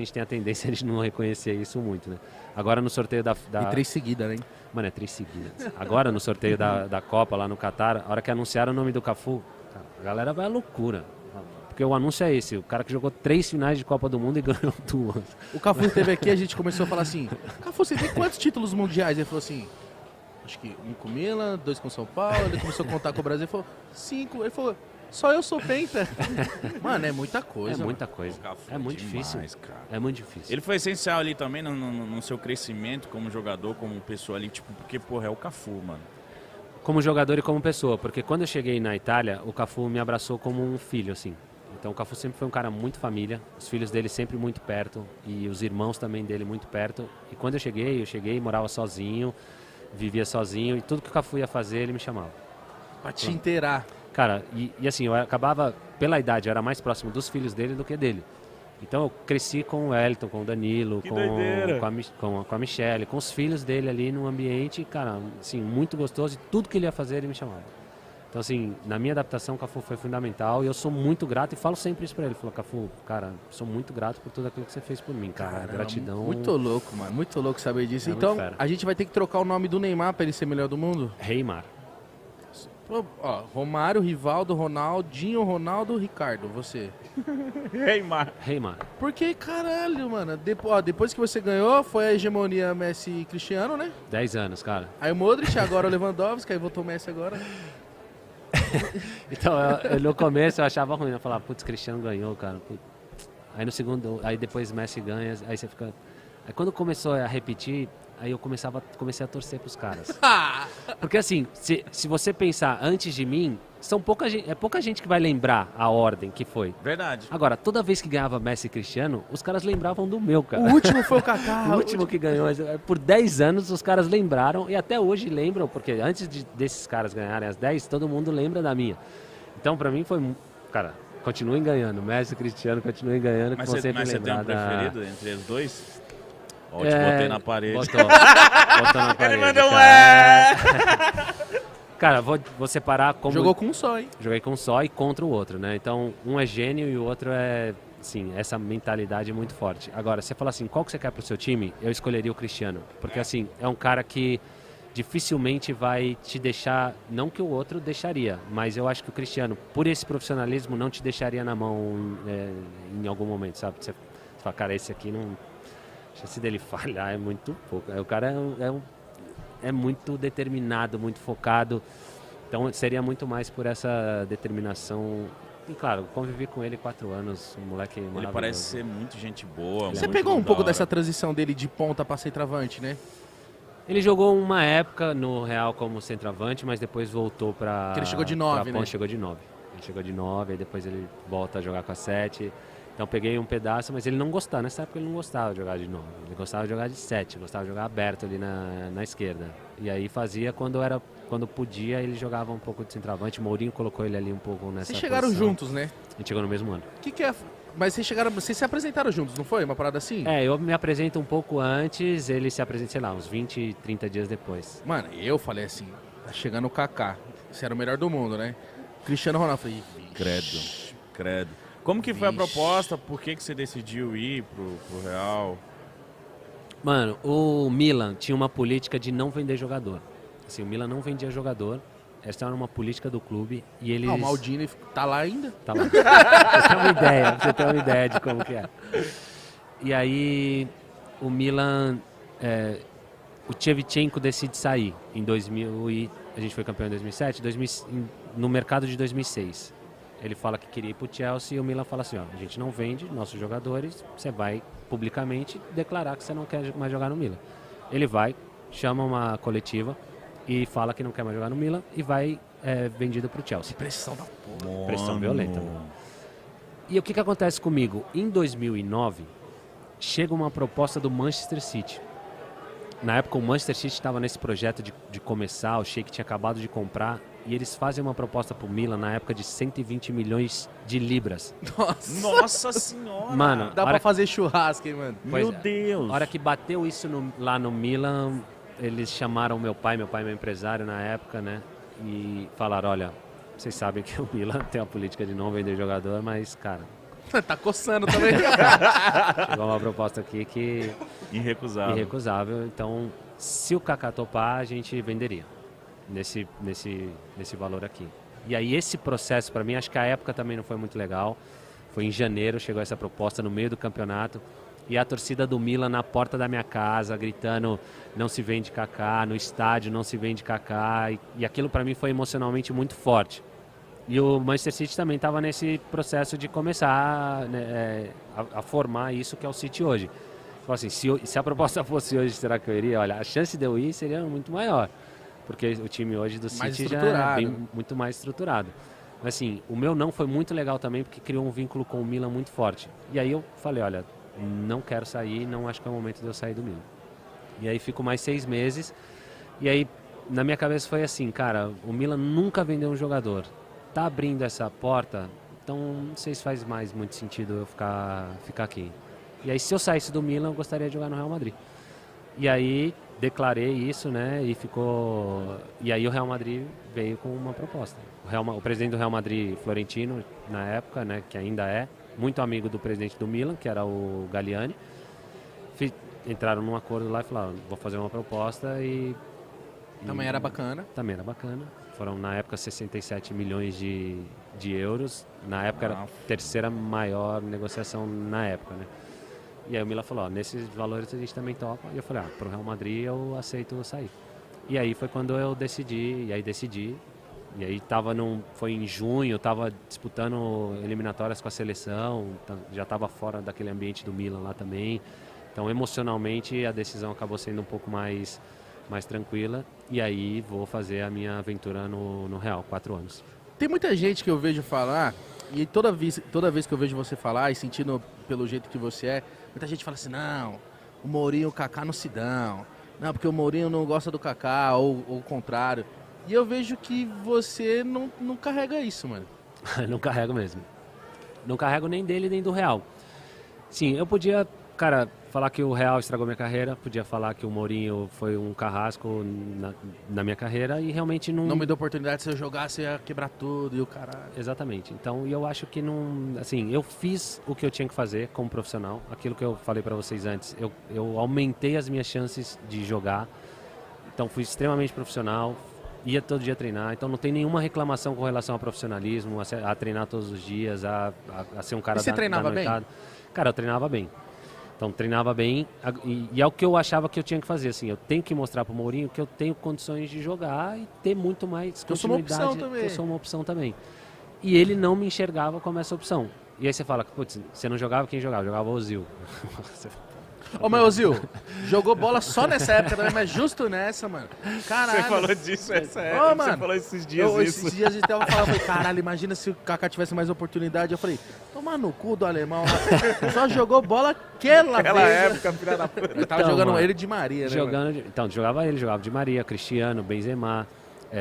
A gente tem a tendência de não reconhecer isso muito, né? Agora no sorteio da... E 3 seguidas, né? Mano, é 3 seguidas. Agora no sorteio da Copa lá no Catar, a hora que anunciaram o nome do Cafu, cara, a galera vai à loucura. Porque o anúncio é esse, o cara que jogou 3 finais de Copa do Mundo e ganhou 2. O Cafu esteve aqui, a gente começou a falar assim, Cafu, você tem quantos títulos mundiais? Ele falou assim, acho que 1 com o Milan, 2 com o São Paulo, ele começou a contar com o Brasil, ele falou 5, ele falou, só eu sou penta. Mano, é muita coisa. É muita coisa. É muito difícil. Cara. É muito difícil. Ele foi essencial ali também no seu crescimento como jogador, como pessoa ali, tipo, porque, porra, é o Cafu, mano. Como jogador e como pessoa, porque quando eu cheguei na Itália, o Cafu me abraçou como um filho, assim. Então o Cafu sempre foi um cara muito família, os filhos dele sempre muito perto e os irmãos também dele muito perto. E quando eu cheguei, morava sozinho, vivia sozinho e tudo que o Cafu ia fazer ele me chamava. Pra te inteirar. Cara, e assim, eu acabava, pela idade, eu era mais próximo dos filhos dele do que dele. Então eu cresci com o Wellington, com o Danilo, com a Michelle, com os filhos dele ali num ambiente, cara, assim, muito gostoso e tudo que ele ia fazer ele me chamava. Então assim, na minha adaptação o Cafu foi fundamental e eu sou muito grato e falo sempre isso pra ele. Falou, Cafu, cara, sou muito grato por tudo aquilo que você fez por mim, cara. Caramba, gratidão. Muito louco, mano, muito louco saber disso. É Então, muito fera. a gente vai ter que trocar o nome do Neymar pra ele ser melhor do mundo? Neymar. Ó, Romário, Rivaldo, Ronaldinho, Ronaldo, Ricardo, você. Neymar. Neymar. Porque, caralho, mano, depois que você ganhou, foi a hegemonia Messi e Cristiano, né? 10 anos, cara. Aí o Modric, agora o Lewandowski, aí voltou o Messi agora. Então, no começo eu achava ruim, eu falava, putz, Cristiano ganhou, cara. Putz. Aí no segundo, aí depois Messi ganha, aí você fica... Aí quando começou a repetir, aí eu comecei a torcer pros caras. Porque assim, se você pensar antes de mim, é pouca gente que vai lembrar a ordem que foi. Verdade. Agora, toda vez que ganhava Messi e Cristiano, os caras lembravam do meu, cara. O último foi o Kaká. O último que ganhou, por 10 anos os caras lembraram e até hoje lembram, porque antes desses caras ganharem as 10, todo mundo lembra da minha. Então pra mim foi, cara, continuem ganhando, Messi e Cristiano continuem ganhando, que vão sempre Mas você tem um lembrar preferido entre os dois? Ó, te botei na parede. Botou na parede. Ele mandou Cara, vou separar como... Jogou com um só, hein? Joguei com um só e contra o outro, né? Então, um é gênio e o outro é, assim, essa mentalidade é muito forte. Agora, você fala assim, qual que você quer pro seu time? Eu escolheria o Cristiano. Porque, assim, é um cara que dificilmente vai te deixar... Não que o outro deixaria, mas eu acho que o Cristiano, por esse profissionalismo, não te deixaria na mão em algum momento, sabe? Você fala, cara, esse aqui não... A chance dele falhar é muito pouco. O cara é muito determinado, muito focado. Então seria muito mais por essa determinação. E claro, convivi com ele 4 anos, um moleque maravilhoso. Ele parece ser muito gente boa. Você muito pegou um da pouco hora. dessa transição dele de ponta pra centroavante, né? Ele jogou uma época no Real como centroavante, mas depois voltou pra... Porque ele chegou de 9, né? Chegou de 9. Ele chegou de 9, aí depois ele volta a jogar com a 7. Então peguei um pedaço, mas ele não gostava. Nessa época ele não gostava de jogar de 9. Ele gostava de jogar de 7, gostava de jogar aberto ali na esquerda. E aí fazia quando podia, ele jogava um pouco de centroavante. O Mourinho colocou ele ali um pouco nessa Vocês chegaram posição. juntos, né? A gente chegou no mesmo ano. O que é... Mas vocês se apresentaram juntos, não foi? Uma parada assim? É, eu me apresento um pouco antes, ele se apresenta, sei lá, uns 20, 30 dias depois. Mano, eu falei assim, tá chegando o Kaká. Você era o melhor do mundo, né? Cristiano Ronaldo. Falei, vixe. Credo. Como que foi a proposta? Por que você decidiu ir pro Real? Mano, o Milan tinha uma política de não vender jogador. Assim, o Milan não vendia jogador. Essa era uma política do clube e eles... Ah, o Maldini tá lá ainda? Tá lá. Pra você ter uma ideia de como que é. E aí, o Milan... o Shevchenko decide sair em 2000 e... A gente foi campeão em 2007, no mercado de 2006. Ele fala que queria ir pro Chelsea e o Milan fala assim, ó, a gente não vende nossos jogadores, você vai publicamente declarar que você não quer mais jogar no Milan. Ele vai, chama uma coletiva e fala que não quer mais jogar no Milan e vai vendido pro Chelsea. Pressão da porra. Pressão violenta. Mano. E o que acontece comigo? Em 2009, chega uma proposta do Manchester City. Na época o Manchester City estava nesse projeto de começar, o Sheik tinha acabado de comprar e eles fazem uma proposta pro Milan na época de 120 milhões de libras. Nossa senhora! Mano, dá pra fazer churrasco, hein, mano? Meu Deus! Na hora que bateu isso lá no Milan, eles chamaram meu pai é meu empresário na época, né? E falaram, olha, vocês sabem que o Milan tem a política de não vender jogador, mas, cara, Tá coçando também. Chegou uma proposta aqui que Irrecusável. irrecusável. Então, se o Kaká topar, a gente venderia nesse valor aqui. E aí esse processo, para mim, acho que a época também não foi muito legal. Foi em janeiro, chegou essa proposta no meio do campeonato. E a torcida do Milan na porta da minha casa, gritando, não se vende Kaká, no estádio não se vende Kaká. E aquilo para mim foi emocionalmente muito forte. E o Manchester City também estava nesse processo de começar, né, a formar isso que é o City hoje. Então, assim, se a proposta fosse hoje, será que eu iria? Olha, a chance de eu ir seria muito maior. Porque o time hoje do City já é muito mais estruturado. Mas assim, o meu não foi muito legal também, porque criou um vínculo com o Milan muito forte. E aí eu falei, olha, não quero sair, não acho que é o momento de eu sair do Milan. E aí fico mais 6 meses. E aí, na minha cabeça foi assim, cara, o Milan nunca vendeu um jogador. Tá abrindo essa porta, então não sei se faz mais muito sentido eu ficar aqui. E aí, se eu saísse do Milan, eu gostaria de jogar no Real Madrid. E aí, declarei isso, né, e aí o Real Madrid veio com uma proposta. O presidente do Real Madrid, Florentino, na época, né, que ainda é, muito amigo do presidente do Milan, que era o Galliani, entraram num acordo lá e falaram, vou fazer uma proposta e... Também era bacana. Também era bacana. Foram, na época, 67 milhões de euros. Na época, era a terceira maior negociação na época, né? E aí o Milan falou, nesses valores a gente também topa. E eu falei, pro Real Madrid eu aceito sair. E aí foi quando eu decidi, e aí foi em junho, estava disputando eliminatórias com a seleção, já estava fora daquele ambiente do Milan lá também. Então, emocionalmente, a decisão acabou sendo um pouco mais tranquila. E aí vou fazer a minha aventura no Real, 4 anos. Tem muita gente que eu vejo falar, e toda vez que eu vejo você falar, e sentindo pelo jeito que você é, muita gente fala assim, não, o Mourinho e o Kaká não se dão. Não, porque o Mourinho não gosta do Kaká, ou o contrário. E eu vejo que você não carrega isso, mano. Não carrego mesmo. Não carrego nem dele, nem do Real. Sim, eu podia, cara, falar que o Real estragou minha carreira, podia falar que o Mourinho foi um carrasco na minha carreira e realmente não... Não me deu oportunidade, se eu jogasse, ia quebrar tudo e o caralho. Exatamente. Então, eu acho que não... Assim, eu fiz o que eu tinha que fazer como profissional, aquilo que eu falei pra vocês antes. Eu aumentei as minhas chances de jogar, então fui extremamente profissional, ia todo dia treinar, então não tem nenhuma reclamação com relação ao profissionalismo, a treinar todos os dias, a ser um cara e você treinava bem? Cara, eu treinava bem. Então, treinava bem e é o que eu achava que eu tinha que fazer, assim, eu tenho que mostrar pro Mourinho que eu tenho condições de jogar e ter muito mais continuidade. Eu sou uma opção também. E ele não me enxergava como essa opção. E aí você fala, putz, você não jogava, quem jogava? Jogava o Ozil. Ô, mas Ozil, jogou bola só nessa época também, mas justo nessa, mano. Caralho. Você falou disso essa época, mano, você falou esses dias isso. Esses dias a gente tava falando, caralho, imagina se o Kaká tivesse mais oportunidade. Eu falei, toma no cu do alemão, só jogou bola aquela época, filha da puta. Eu tava jogando ele de Maria, né? Então, jogava de Maria, Cristiano, Benzema,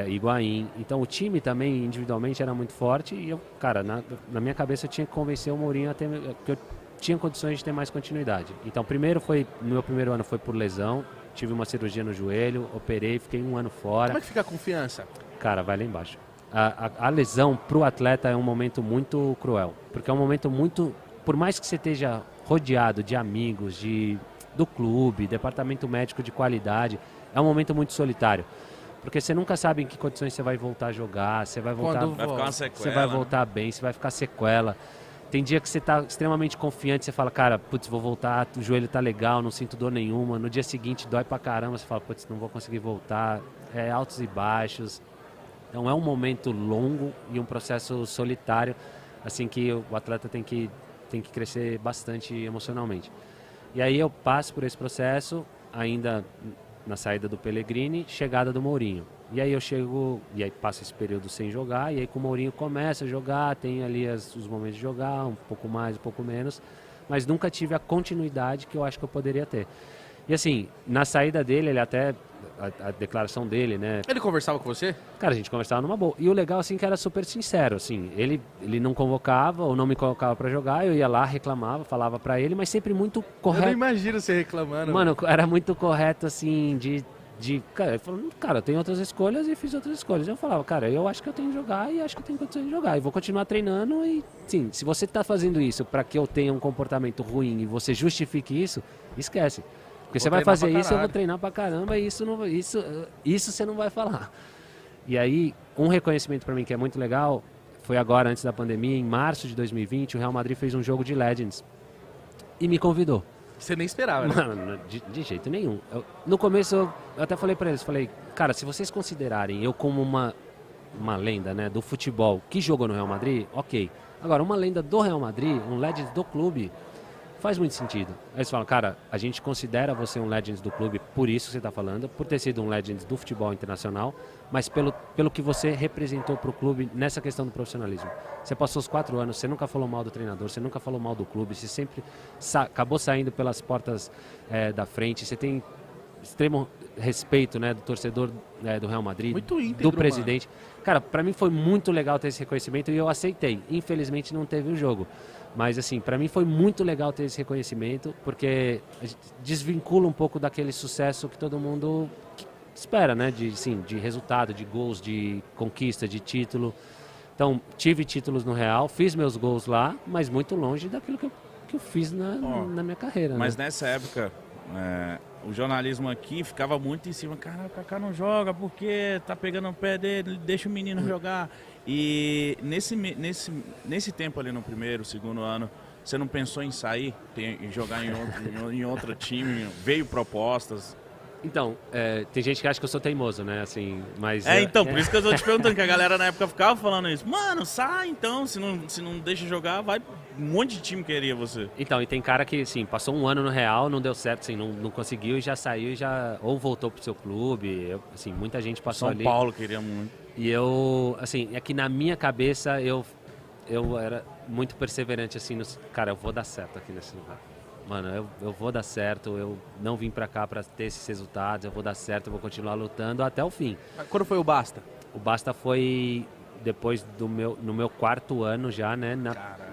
Higuaín. Então, o time também, individualmente, era muito forte e eu, cara, na minha cabeça eu tinha que convencer o Mourinho a ter... Que eu tinha condições de ter mais continuidade. Então, no meu primeiro ano foi por lesão, tive uma cirurgia no joelho, operei, fiquei 1 ano fora. Como é que fica a confiança? Cara, vai lá embaixo. A lesão pro atleta é um momento muito cruel, porque é um momento muito... Por mais que você esteja rodeado de amigos, do clube, departamento médico de qualidade, é um momento muito solitário. Porque você nunca sabe em que condições você vai voltar a jogar, você vai voltar... Vai ficar uma sequela, você vai voltar bem, você vai ficar sequela. Tem dia que você está extremamente confiante, você fala, cara, putz, vou voltar, o joelho tá legal, não sinto dor nenhuma. No dia seguinte dói pra caramba, você fala, putz, não vou conseguir voltar. É altos e baixos. Então é um momento longo e um processo solitário, assim que o atleta tem que crescer bastante emocionalmente. E aí eu passo por esse processo, ainda na saída do Pellegrini, chegada do Mourinho. E aí eu chego, e aí passa esse período sem jogar, e aí com o Mourinho começa a jogar, tem ali os momentos de jogar, um pouco mais, um pouco menos, mas nunca tive a continuidade que eu acho que eu poderia ter. E assim, na saída dele, ele até, a declaração dele, né? Ele conversava com você? Cara, a gente conversava numa boa. E o legal, assim, que era super sincero, assim, ele não convocava ou não me colocava pra jogar, eu ia lá, reclamava, falava pra ele, mas sempre muito correto. Eu não imagino você reclamando. Mano, era muito correto, assim, de Cara, ele falou, cara, eu tenho outras escolhas e fiz outras escolhas. Eu falava, cara, eu acho que eu tenho que jogar e acho que eu tenho condições de jogar. E vou continuar treinando e, sim, se você está fazendo isso para que eu tenha um comportamento ruim e você justifique isso, esquece. Porque você vai fazer isso, eu vou treinar pra caramba e isso você não vai falar. E aí, um reconhecimento para mim que é muito legal, foi agora, antes da pandemia, em março de 2020, o Real Madrid fez um jogo de Legends e me convidou. Você nem esperava, né? Não, de jeito nenhum. No começo eu até falei pra eles, cara, se vocês considerarem eu como uma lenda, né, do futebol que jogou no Real Madrid, ok. Agora, uma lenda do Real Madrid, um Legends do clube, faz muito sentido. Aí eles falam, cara, a gente considera você um Legends do clube, por isso que você está falando, por ter sido um Legends do futebol internacional, mas pelo que você representou para o clube nessa questão do profissionalismo. Você passou os 4 anos, você nunca falou mal do treinador, você nunca falou mal do clube, você sempre acabou saindo pelas portas da frente, você tem extremo respeito, né, do torcedor do Real Madrid, muito íntegro, do presidente. Mano. Cara, para mim foi muito legal ter esse reconhecimento e eu aceitei. Infelizmente não teve o jogo. Mas, assim, para mim foi muito legal ter esse reconhecimento, porque desvincula um pouco daquele sucesso que todo mundo espera, né? De resultado, de gols, de conquista, de título. Então, tive títulos no Real, fiz meus gols lá, mas muito longe daquilo que eu fiz na minha carreira. Mas né? Nessa época, o jornalismo aqui ficava muito em cima. Cara, o Kaká não joga porque tá pegando o pé dele, deixa o menino jogar. E nesse tempo ali no primeiro, segundo ano, você não pensou em sair, em jogar em outro time? Veio propostas? Então, tem gente que acha que eu sou teimoso, né? Assim, mas, por isso que eu tô te perguntando, que a galera na época ficava falando isso. Mano, sai então, se não deixa jogar, vai, um monte de time queria você. Então, e tem cara que, assim, passou um ano no Real, não deu certo, assim, não conseguiu e já saiu e ou voltou pro seu clube, assim, muita gente passou ali. São Paulo queria muito. E eu, assim, é que na minha cabeça eu era muito perseverante, assim, cara, eu vou dar certo aqui nesse lugar. Mano, eu vou dar certo, eu não vim pra cá pra ter esses resultados, eu vou dar certo, eu vou continuar lutando até o fim. Quando foi o Basta? O Basta foi depois no meu 4º ano já, né,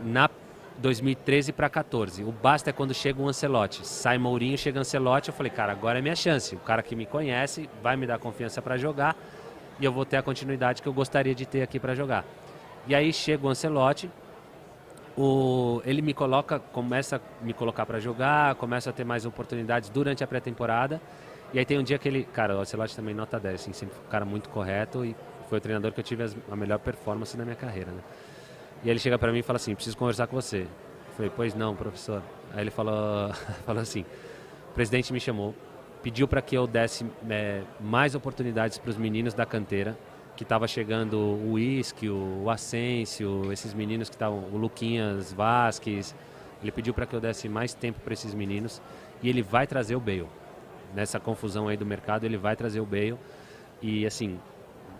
na 2013 para 14. O Basta é quando chega o Ancelotti. Sai Mourinho, chega Ancelotti, eu falei, cara, agora é minha chance. O cara que me conhece vai me dar confiança para jogar e eu vou ter a continuidade que eu gostaria de ter aqui para jogar. E aí chega o Ancelotti, ele começa a me colocar para jogar, começa a ter mais oportunidades durante a pré-temporada. E aí tem um dia que cara, o Ancelotti também nota 10, assim, sempre foi um cara muito correto e foi o treinador que eu tive a melhor performance na minha carreira, né? E ele chega para mim e fala assim, preciso conversar com você. Eu falei, pois não, professor. Aí ele falou assim, o presidente me chamou, pediu para que eu desse mais oportunidades para os meninos da canteira, que estava chegando o Whisky, o Asensio, esses meninos que estavam, o Luquinhas Vasquez. Ele pediu para que eu desse mais tempo para esses meninos e ele vai trazer o Bale. Nessa confusão aí do mercado, ele vai trazer o Bale e, assim,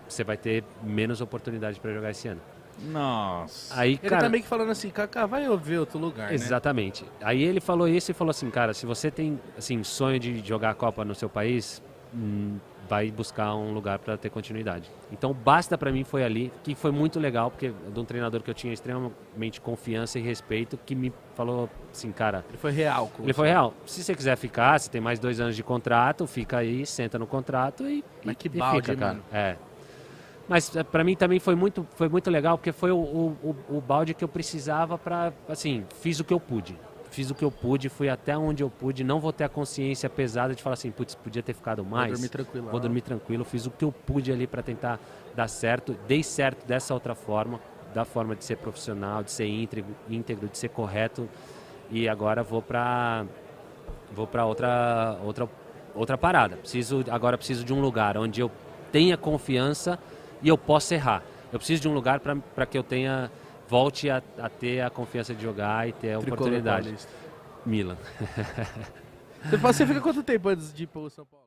você vai ter menos oportunidade para jogar esse ano. Nossa. Aí, ele tá meio que falando assim, Kaká, vai ver outro lugar, exatamente. Né? Aí ele falou isso e falou assim, cara, se você tem, assim, sonho de jogar a Copa no seu país, vai buscar um lugar para ter continuidade. Então, Basta para mim foi ali, que foi muito legal, porque de um treinador que eu tinha extremamente confiança e respeito, que me falou assim, cara... Ele foi real. Ele foi real. Se você quiser ficar, se tem mais 2 anos de contrato, fica aí, senta no contrato e balde, fica, cara. Mano. Mas para mim também foi muito legal, porque foi o balde que eu precisava para, assim, fiz o que eu pude. Fiz o que eu pude, fui até onde eu pude, não vou ter a consciência pesada de falar assim, putz, podia ter ficado mais. Vou dormir tranquilo. Vou dormir tranquilo, fiz o que eu pude ali para tentar dar certo, dei certo dessa outra forma, da forma de ser profissional, de ser íntegro, de ser correto, e agora vou para outra parada. Agora preciso de um lugar onde eu tenha confiança e eu possa errar. Eu preciso de um lugar para que eu volte a ter a confiança de jogar e ter a oportunidade. Paulista. Milan. Você fica quanto tempo antes de ir para o São Paulo?